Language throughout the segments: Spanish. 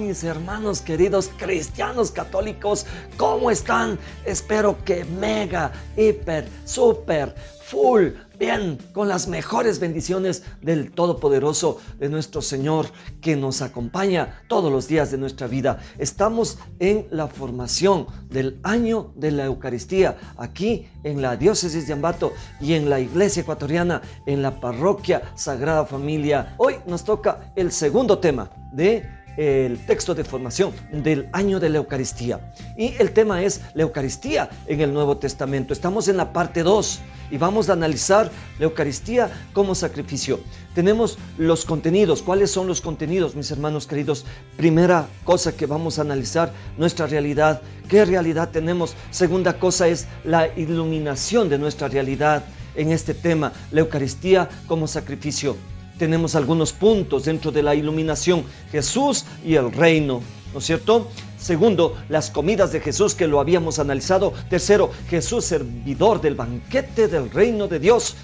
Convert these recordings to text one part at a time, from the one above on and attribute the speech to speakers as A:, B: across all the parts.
A: mis hermanos queridos cristianos católicos? ¿Cómo están? Espero que mega, hiper, super, full, bien, con las mejores bendiciones del Todopoderoso, de nuestro Señor, que nos acompaña todos los días de nuestra vida. Estamos en la formación del año de la Eucaristía, aquí en la diócesis de Ambato y en la iglesia ecuatoriana, en la parroquia Sagrada Familia. Hoy nos toca el segundo tema del texto de formación del año de la Eucaristía, y el tema es la Eucaristía en el Nuevo Testamento. Estamos en la parte 2 y vamos a analizar la Eucaristía como sacrificio. Tenemos los contenidos. ¿Cuáles son los contenidos, mis hermanos queridos? Primera cosa que vamos a analizar, nuestra realidad. ¿Qué realidad tenemos? Segunda cosa es la iluminación de nuestra realidad en este tema, la Eucaristía como sacrificio. Tenemos algunos puntos dentro de la iluminación: Jesús y el reino, ¿no es cierto? Segundo, las comidas de Jesús, que lo habíamos analizado. Tercero, Jesús, servidor del banquete del reino de Dios.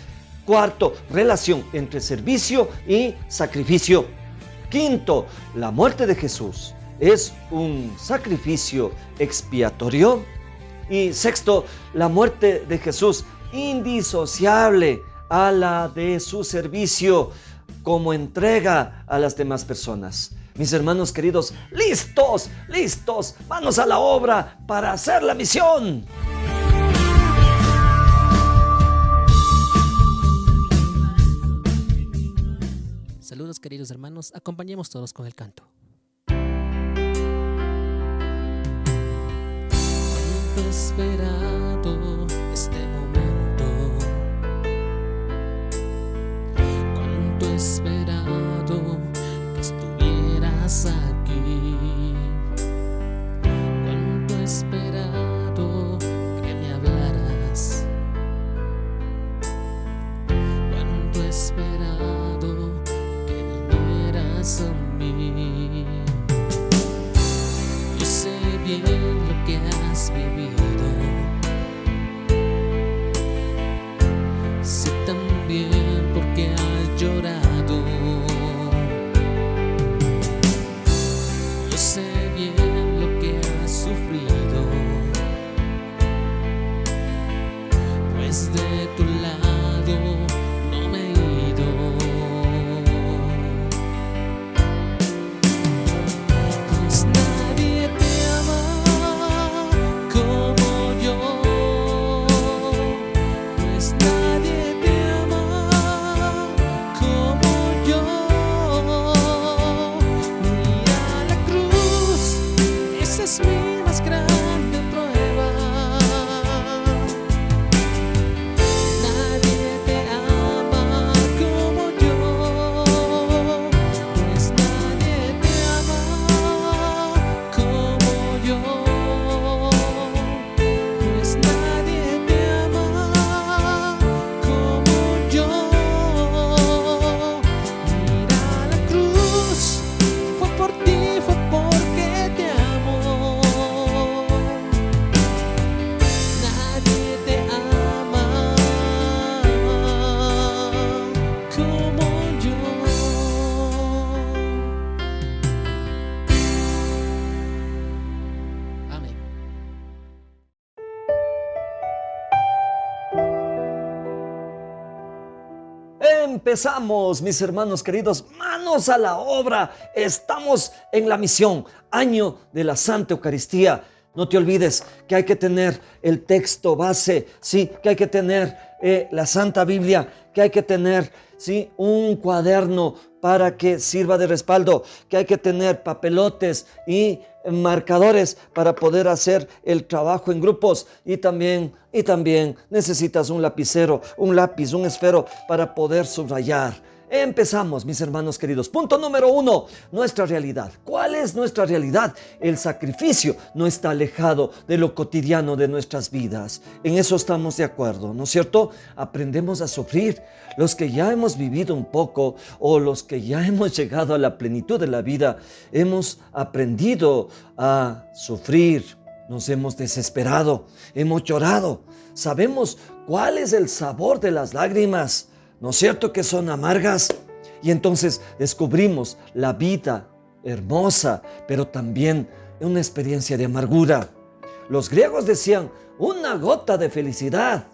A: Cuarto, relación entre servicio y sacrificio. Quinto, la muerte de Jesús es un sacrificio expiatorio. Y sexto, la muerte de Jesús indisociable a la de su servicio como entrega a las demás personas. Mis hermanos queridos, listos, manos a la obra para hacer la misión.
B: Saludos, queridos hermanos, acompañemos todos con el canto. Cuánto esperado este momento, cuánto esperado que estuvieras aquí, cuánto esperado que me hablaras, cuánto esperado que vinieras a mí. Yo sé bien lo que has vivido, sé también por qué has llorado. Yo sé bien lo que has sufrido, pues de tu lado no me he ido. Pues nadie te ama como yo, pues nadie te ama como yo. Mira la cruz, esa es mi más grande prueba. Nadie te ama como yo, pues nadie te ama como yo, pues nadie te ama como yo. Mira la cruz, fue por ti, fue porque te amo. Nadie te ama como yo. Amén.
A: Empezamos, mis hermanos queridos, manos a la obra. Estamos en la misión, año de la Santa Eucaristía. No te olvides que hay que tener el texto base, sí, que hay que tener la Santa Biblia, que hay que tener, sí, un cuaderno para que sirva de respaldo, que hay que tener papelotes y marcadores para poder hacer el trabajo en grupos, y también necesitas un lapicero, un lápiz, un esfero para poder subrayar. Empezamos, mis hermanos queridos. Punto número 1, nuestra realidad. ¿Cuál es nuestra realidad? El sacrificio no está alejado de lo cotidiano de nuestras vidas. En eso estamos de acuerdo, ¿no es cierto? Aprendemos a sufrir. Los que ya hemos vivido un poco, o los que ya hemos llegado a la plenitud de la vida, hemos aprendido a sufrir. Nos hemos desesperado, hemos llorado. Sabemos cuál es el sabor de las lágrimas. ¿No es cierto que son amargas? Y entonces descubrimos la vida hermosa, pero también una experiencia de amargura. Los griegos decían una gota de felicidad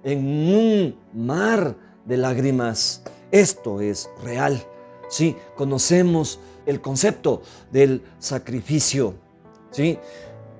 A: en un mar de lágrimas. Esto es real. Sí, conocemos el concepto del sacrificio. ¿Sí?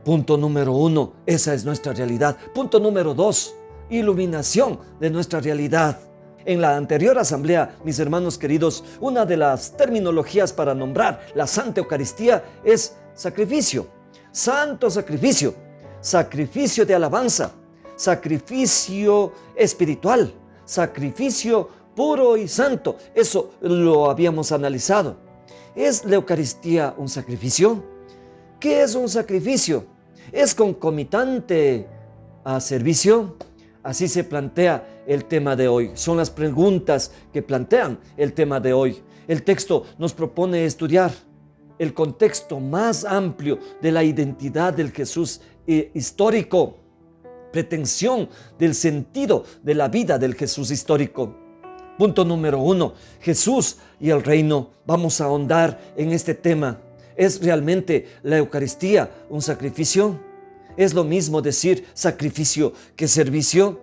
A: Punto número 1, esa es nuestra realidad. Punto número 2, iluminación de nuestra realidad. En la anterior asamblea, mis hermanos queridos, una de las terminologías para nombrar la Santa Eucaristía es sacrificio. Santo sacrificio, sacrificio de alabanza, sacrificio espiritual, sacrificio puro y santo. Eso lo habíamos analizado. ¿Es la Eucaristía un sacrificio? ¿Qué es un sacrificio? ¿Es concomitante a servicio? Así se plantea el tema de hoy. Son las preguntas que plantean el tema de hoy. El texto nos propone estudiar el contexto más amplio de la identidad del Jesús histórico, pretensión del sentido de la vida del Jesús histórico. Punto número 1, Jesús y el reino. Vamos a ahondar en este tema. ¿Es realmente la Eucaristía un sacrificio? ¿Es lo mismo decir sacrificio que servicio?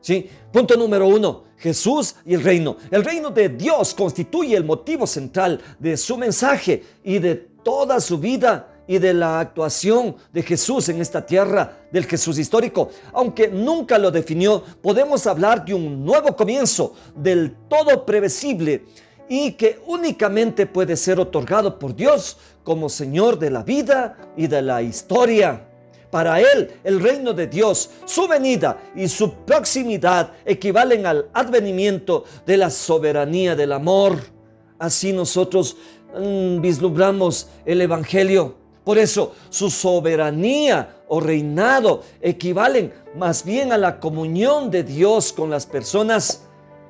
A: ¿Sí? Punto número 1, Jesús y el reino. El reino de Dios constituye el motivo central de su mensaje y de toda su vida y de la actuación de Jesús en esta tierra, del Jesús histórico. Aunque nunca lo definió, podemos hablar de un nuevo comienzo, del todo previsible y que únicamente puede ser otorgado por Dios como Señor de la vida y de la historia. Para Él, el reino de Dios, su venida y su proximidad equivalen al advenimiento de la soberanía del amor. Así nosotros vislumbramos el Evangelio. Por eso, su soberanía o reinado equivalen más bien a la comunión de Dios con las personas.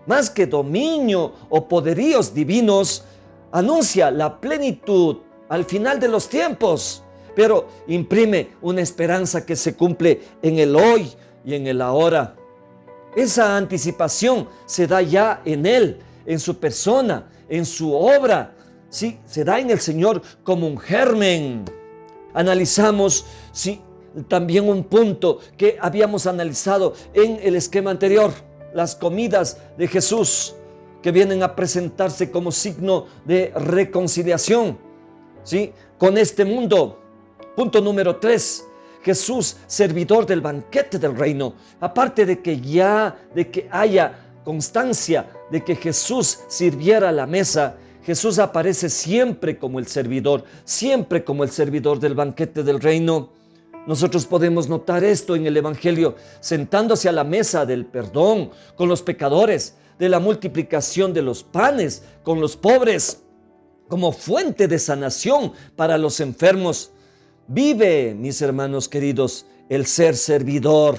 A: Más que dominio o poderíos divinos, anuncia la plenitud al final de los tiempos, pero imprime una esperanza que se cumple en el hoy y en el ahora. Esa anticipación se da ya en Él, en su persona, en su obra. Sí, se da en el Señor como un germen. Analizamos también un punto que habíamos analizado en el esquema anterior. Las comidas de Jesús que vienen a presentarse como signo de reconciliación, ¿sí?, con este mundo. Punto número 3, Jesús, servidor del banquete del reino. Aparte de que haya constancia de que Jesús sirviera la mesa, Jesús aparece siempre como el servidor del banquete del reino. Nosotros podemos notar esto en el Evangelio, sentándose a la mesa del perdón con los pecadores, de la multiplicación de los panes con los pobres, como fuente de sanación para los enfermos. Vive, mis hermanos queridos, el ser servidor.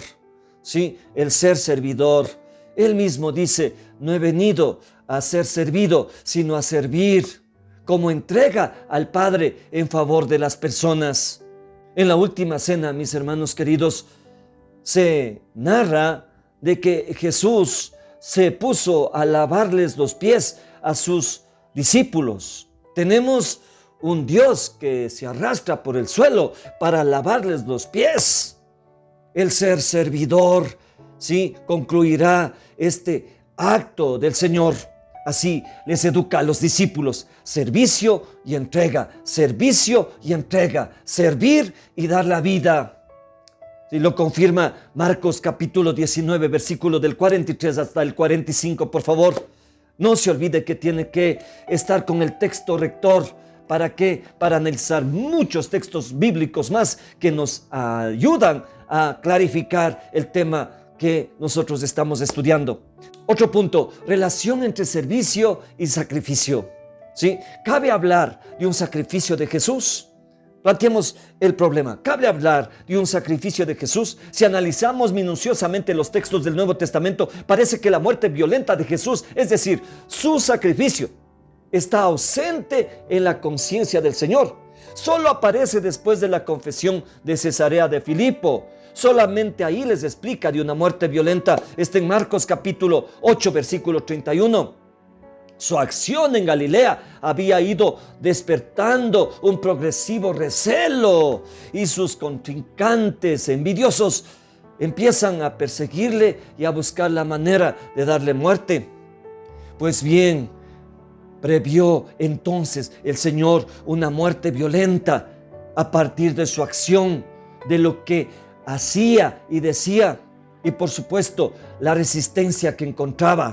A: Sí, el ser servidor. Él mismo dice, no he venido a ser servido, sino a servir, como entrega al Padre en favor de las personas. En la última cena, mis hermanos queridos, se narra de que Jesús se puso a lavarles los pies a sus discípulos. Tenemos un Dios que se arrastra por el suelo para lavarles los pies. El ser servidor, sí, concluirá este acto del Señor. Así les educa a los discípulos: servicio y entrega, servicio y entrega, servir y dar la vida. Y lo confirma Marcos capítulo 19, versículo del 43 hasta el 45, por favor. No se olvide que tiene que estar con el texto rector. ¿Para qué? Para analizar muchos textos bíblicos más que nos ayudan a clarificar el tema que nosotros estamos estudiando. Otro punto, relación entre servicio y sacrificio. ¿Sí? ¿Cabe hablar de un sacrificio de Jesús? Planteemos el problema. ¿Cabe hablar de un sacrificio de Jesús? Si analizamos minuciosamente los textos del Nuevo Testamento, parece que la muerte violenta de Jesús, es decir, su sacrificio, está ausente en la conciencia del Señor. Solo aparece después de la confesión de Cesarea de Filipo. Solamente ahí les explica de una muerte violenta. Está en Marcos capítulo 8, versículo 31. Su acción en Galilea había ido despertando un progresivo recelo y sus contrincantes envidiosos empiezan a perseguirle y a buscar la manera de darle muerte. Pues bien, previó entonces el Señor una muerte violenta a partir de su acción, de lo que hacía y decía, y por supuesto la resistencia que encontraba.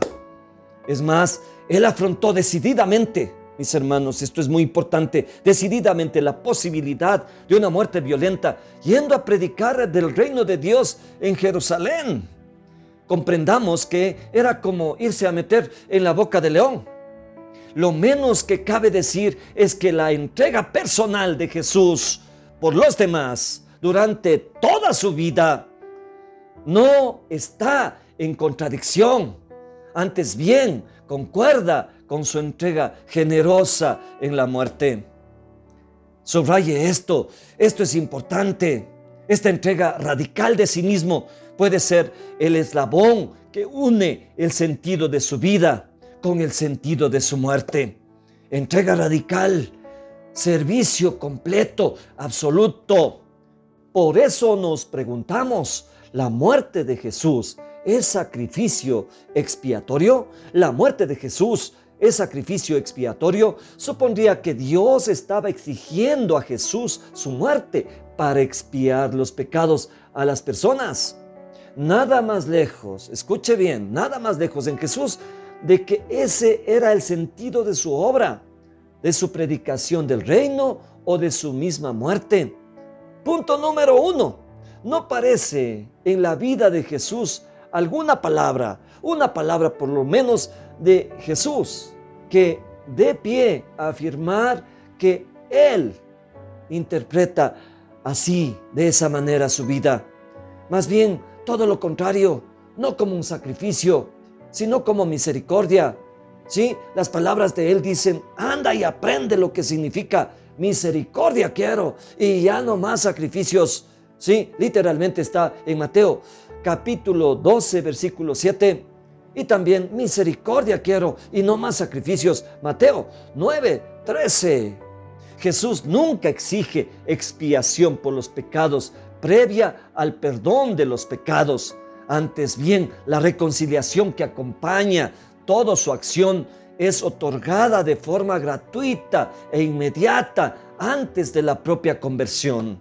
A: Es más, Él afrontó decididamente, mis hermanos, esto es muy importante, decididamente la posibilidad de una muerte violenta, yendo a predicar del reino de Dios en Jerusalén. Comprendamos que era como irse a meter en la boca del león. Lo menos que cabe decir es que la entrega personal de Jesús por los demás durante toda su vida no está en contradicción, antes bien concuerda con su entrega generosa en la muerte. Subraye esto es importante. Esta entrega radical de sí mismo puede ser el eslabón que une el sentido de su vida con el sentido de su muerte. Entrega radical, servicio completo, absoluto. Por eso nos preguntamos, ¿la muerte de Jesús es sacrificio expiatorio? ¿La muerte de Jesús es sacrificio expiatorio? Supondría que Dios estaba exigiendo a Jesús su muerte para expiar los pecados a las personas. Nada más lejos, escuche bien, nada más lejos en Jesús de que ese era el sentido de su obra, de su predicación del reino o de su misma muerte. Punto número 1. No parece en la vida de Jesús alguna palabra, una palabra por lo menos de Jesús, que dé pie a afirmar que Él interpreta así, de esa manera, su vida. Más bien, todo lo contrario, no como un sacrificio, sino como misericordia. ¿Sí? Las palabras de Él dicen, anda y aprende lo que significa misericordia quiero, y ya no más sacrificios. ¿Sí? Literalmente está en Mateo capítulo 12, versículo 7. Y también misericordia quiero y no más sacrificios. Mateo 9, 13. Jesús nunca exige expiación por los pecados previa al perdón de los pecados. Antes bien, la reconciliación que acompaña toda su acción es otorgada de forma gratuita e inmediata antes de la propia conversión.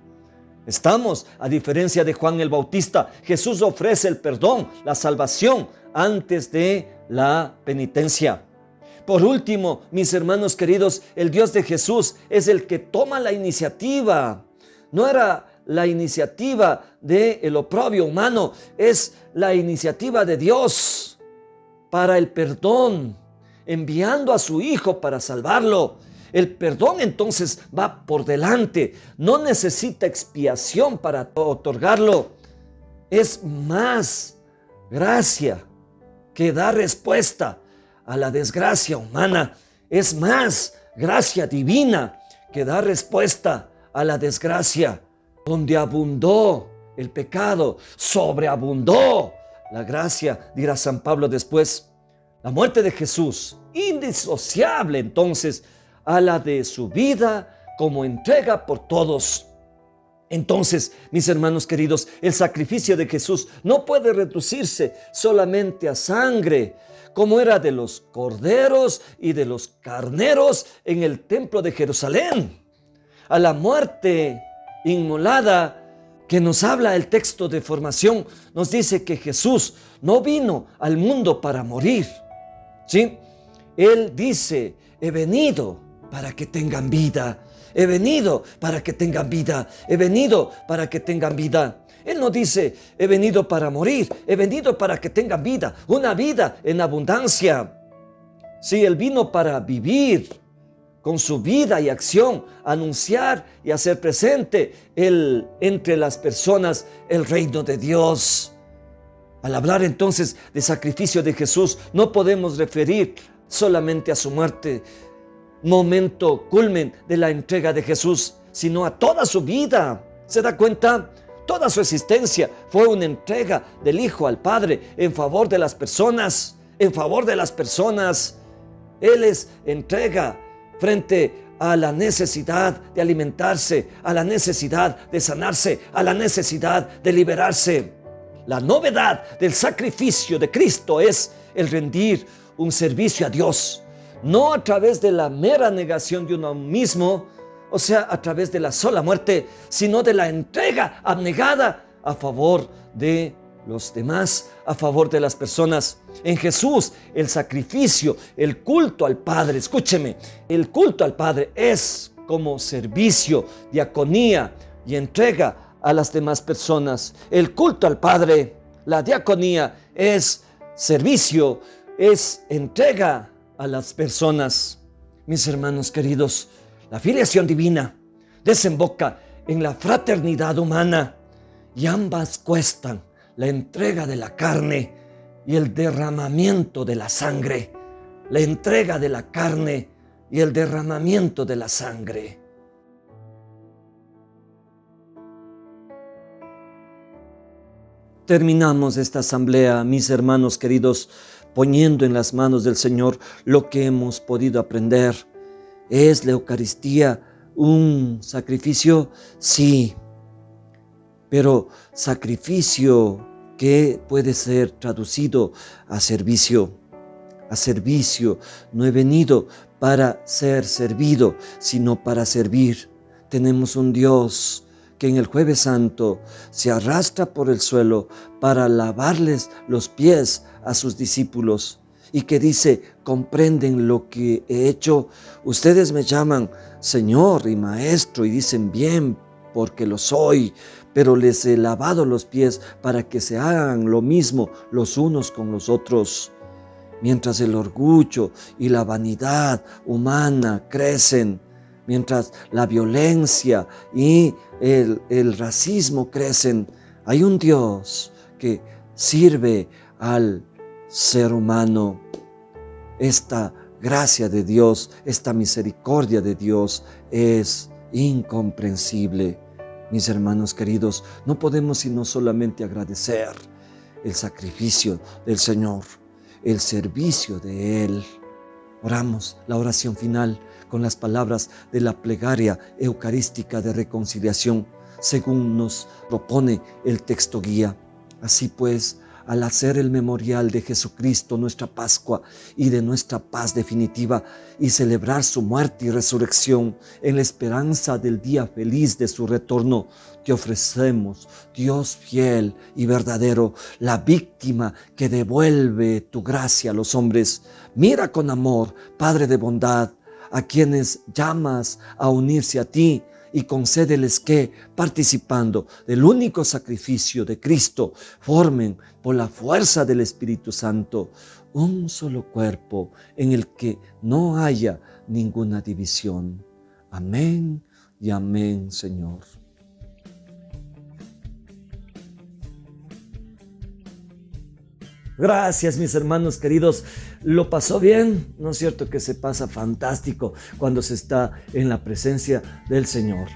A: A diferencia de Juan el Bautista, Jesús ofrece el perdón, la salvación antes de la penitencia. Por último, mis hermanos queridos, el Dios de Jesús es el que toma la iniciativa. No era la iniciativa del oprobio humano, es la iniciativa de Dios para el perdón, enviando a su Hijo para salvarlo. El perdón entonces va por delante, no necesita expiación para otorgarlo. Es más gracia que da respuesta a la desgracia humana. Es más gracia divina que da respuesta a la desgracia. Donde abundó el pecado, sobreabundó la gracia, dirá San Pablo después. La muerte de Jesús, indisociable entonces a la de su vida como entrega por todos. Entonces, mis hermanos queridos, el sacrificio de Jesús no puede reducirse solamente a sangre, como era de los corderos y de los carneros en el templo de Jerusalén. A la muerte inmolada que nos habla el texto de formación, nos dice que Jesús no vino al mundo para morir. ¿Sí? Él dice, he venido para que tengan vida. He venido para que tengan vida. He venido para que tengan vida. Él no dice, he venido para morir. He venido para que tengan vida. Una vida en abundancia. Sí, Él vino para vivir con su vida y acción, anunciar y hacer presente entre las personas el reino de Dios. Al hablar entonces de sacrificio de Jesús, no podemos referir solamente a su muerte, momento culmen de la entrega de Jesús, sino a toda su vida. ¿Se da cuenta? Toda su existencia fue una entrega del Hijo al Padre en favor de las personas, Él es entrega frente a la necesidad de alimentarse, a la necesidad de sanarse, a la necesidad de liberarse. La novedad del sacrificio de Cristo es el rendir un servicio a Dios, no a través de la mera negación de uno mismo, o sea, a través de la sola muerte, sino de la entrega abnegada a favor de los demás, a favor de las personas. En Jesús, el sacrificio, el culto al Padre, escúcheme, el culto al Padre es como servicio, diaconía y entrega a las demás personas. El culto al Padre, la diaconía, es servicio, es entrega a las personas. Mis hermanos queridos, la filiación divina desemboca en la fraternidad humana y ambas cuestan la entrega de la carne y el derramamiento de la sangre. La entrega de la carne y el derramamiento de la sangre. Terminamos esta asamblea, mis hermanos queridos, poniendo en las manos del Señor lo que hemos podido aprender. ¿Es la Eucaristía un sacrificio? Sí, pero sacrificio que puede ser traducido a servicio. A servicio. No he venido para ser servido, sino para servir. Tenemos un Dios que en el Jueves Santo se arrastra por el suelo para lavarles los pies a sus discípulos y que dice: comprenden lo que he hecho. Ustedes me llaman Señor y Maestro y dicen bien, porque lo soy, pero les he lavado los pies para que se hagan lo mismo los unos con los otros. Mientras el orgullo y la vanidad humana crecen, mientras la violencia y el racismo crecen, hay un Dios que sirve al ser humano. Esta gracia de Dios, esta misericordia de Dios es incomprensible. Mis hermanos queridos, no podemos sino solamente agradecer el sacrificio del Señor, el servicio de Él. Oramos la oración final con las palabras de la plegaria eucarística de reconciliación, según nos propone el texto guía. Así pues, al hacer el memorial de Jesucristo, nuestra Pascua, y de nuestra paz definitiva, y celebrar su muerte y resurrección en la esperanza del día feliz de su retorno, te ofrecemos, Dios fiel y verdadero, la víctima que devuelve tu gracia a los hombres. Mira con amor, Padre de bondad, a quienes llamas a unirse a ti, y concédeles que, participando del único sacrificio de Cristo, formen por la fuerza del Espíritu Santo un solo cuerpo en el que no haya ninguna división. Amén y amén, Señor. Gracias, mis hermanos queridos. ¿Lo pasó bien? ¿No es cierto que se pasa fantástico cuando se está en la presencia del Señor?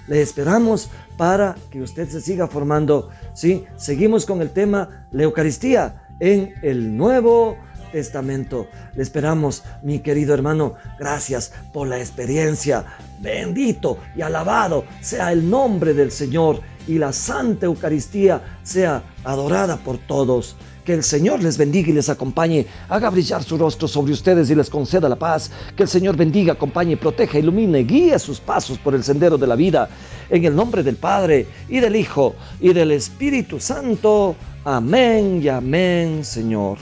A: Le esperamos para que usted se siga formando. Sí, seguimos con el tema la Eucaristía en el Nuevo Testamento. Le esperamos, mi querido hermano. Gracias por la experiencia. Bendito y alabado sea el nombre del Señor, y la Santa Eucaristía sea adorada por todos. Que el Señor les bendiga y les acompañe, haga brillar su rostro sobre ustedes y les conceda la paz. Que el Señor bendiga, acompañe, proteja, ilumine, guíe sus pasos por el sendero de la vida. En el nombre del Padre, y del Hijo, y del Espíritu Santo. Amén y amén, Señor.